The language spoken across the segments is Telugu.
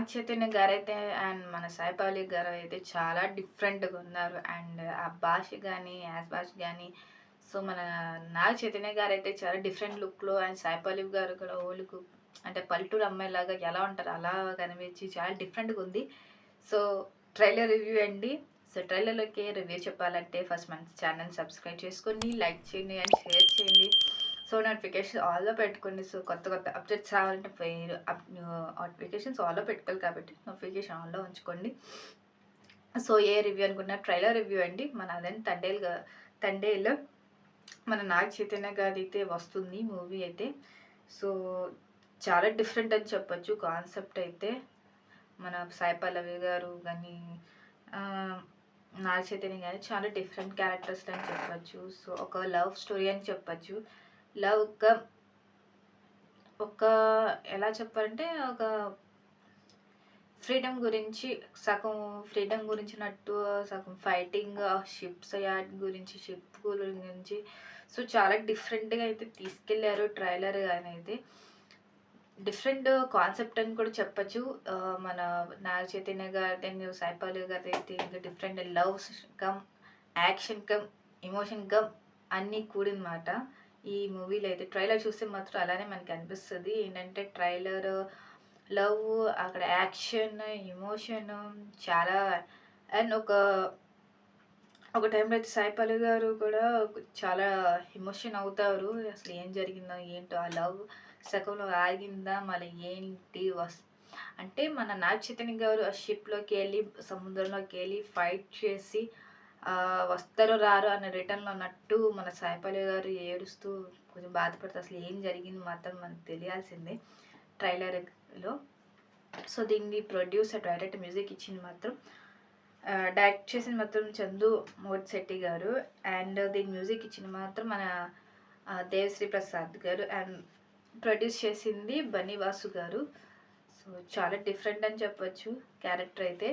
నాగ చైతన్య గారైతే అండ్ మన సాయి పల్లవి గారు అయితే చాలా డిఫరెంట్‌గా ఉన్నారు. అండ్ ఆ భాష గాని, యాస భాష గాని మన నాగ చైతన్య గారైతే చాలా డిఫరెంట్ లుక్‌లో అండ్ సాయి పల్లవి గారు కూడా ఓలుకు అంటే పల్లెటూరు అమ్మాయిలాగా ఎలా ఉంటారో అలా కనిపించి చాలా డిఫరెంట్‌గా ఉంది. సో, ట్రైలర్ రివ్యూ అండి. సో, ట్రైలర్‌లోకి రివ్యూ చెప్పాలంటే ఫస్ట్ మన ఛానెల్‌ని సబ్స్క్రైబ్ చేసుకోండి, లైక్ చేయండి అండ్ షేర్ చేయండి. సో, నోటిఫికేషన్ ఆల్‌లో పెట్టుకోండి. సో, కొత్త కొత్త అప్డేట్స్ రావాలంటే మీరు నోటిఫికేషన్స్ ఆల్‌లో పెట్టుకోవాలి కాబట్టి నోటిఫికేషన్ ఆన్‌లో ఉంచుకోండి. సో, ఏ రివ్యూ అనుకున్న ట్రైలర్ రివ్యూ అండి. మన అదని తండేల్ మన నాగ చైతన్య గారిదైతే వస్తుంది మూవీ అయితే. సో, చాలా డిఫరెంట్ అని చెప్పొచ్చు కాన్సెప్ట్ అయితే. మన సాయి పల్లవి గారు గానీ, నాగ చైతన్య గాని చాలా డిఫరెంట్ క్యారెక్టర్స్ అని చెప్పొచ్చు. సో, ఒక లవ్ స్టోరీ అని చెప్పొచ్చు. లవ్ ఒక ఎలా చెప్పాలంటే ఒక ఫ్రీడమ్ గురించి సగం ఫ్రీడమ్ గురించినట్టు, సగం ఫైటింగ్, షిప్స్ యార్డ్ గురించి, షిప్ గురించి సో, చాలా డిఫరెంట్‌గా అయితే తీసుకెళ్లారు ట్రైలర్ అనేది. డిఫరెంట్ కాన్సెప్ట్ అని కూడా చెప్పొచ్చు. మన నాగ చైతన్య గారిది, సాయి పల్లవి గారిదైతే ఇంకా different loves come, action come, emotion come అన్నీ కూడిందన్నమాట. ఈ మూవీలో అయితే ట్రైలర్ చూస్తే మాత్రం అలానే మనకి అనిపిస్తది. ఏంటంటే ట్రైలర్ లవ్, అక్కడ యాక్షన్, ఎమోషన్ చాలా అండ్ ఒక టైంలో అయితే సాయి పల్లవి గారు కూడా చాలా ఎమోషన్ అవుతారు. అసలు ఏం జరిగిందో ఏంటో ఆ లవ్ సగంలో ఆగిందా మళ్ళీ ఏంటి అంటే మన నాగ చైతన్య గారు ఆ షిప్‌లోకెళ్ళి సముద్రంలోకి వెళ్ళి ఫైట్ చేసి వస్తారో రారో అన్న రిటర్న్‌లో అన్నట్టు మన సాయి పల్లవి గారు ఏడుస్తూ కొంచెం బాధపడుతూ అసలు ఏం జరిగింది మాత్రం మనకు తెలియాల్సిందే ట్రైలర్‌లో. సో, దీన్ని ప్రొడ్యూసర్, డైరెక్టర్, మ్యూజిక్ ఇచ్చింది మాత్రం డైరెక్ట్ చేసింది మాత్రం చందు మోడ్శెట్టి గారు. అండ్ దీని మ్యూజిక్ ఇచ్చింది మాత్రం మన దేవిశ్రీ ప్రసాద్ గారు. అండ్ ప్రొడ్యూస్ చేసింది బన్నీ వాసు గారు. సో, చాలా డిఫరెంట్ అని చెప్పొచ్చు క్యారెక్టర్ అయితే.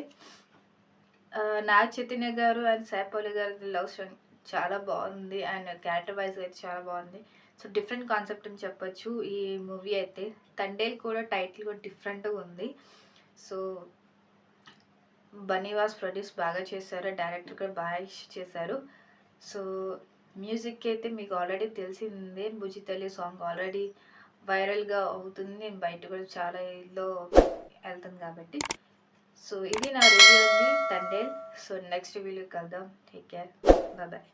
నాగ చైతన్య గారు అండ్ సాయి పల్లవి గారి లవ్ స్టోరీ చాలా బాగుంది. అండ్ క్యారెక్టర్ వైజ్ అయితే చాలా బాగుంది. సో, డిఫరెంట్ కాన్సెప్ట్ అని చెప్పొచ్చు ఈ మూవీ అయితే. తండేల్ కూడా టైటిల్ కూడా డిఫరెంట్‌గా ఉంది. సో, బన్నీవాస్ ప్రొడ్యూస్ బాగా చేశారు. డైరెక్టర్ కూడా బాగా చేశారు. సో, మ్యూజిక్ అయితే మీకు ఆల్రెడీ తెలిసిందే. 'బుజ్జితల్లి' సాంగ్ ఆల్రెడీ వైరల్‌గా అవుతుంది. నేను బయట కూడా చాలా ఇల్లో వెళ్తాను కాబట్టి. సో, ఇది నా రివ్యూ అండి 'తండేల్'. సో, నెక్స్ట్ వీడియో కలుద్దాం. Take care. బాయ్.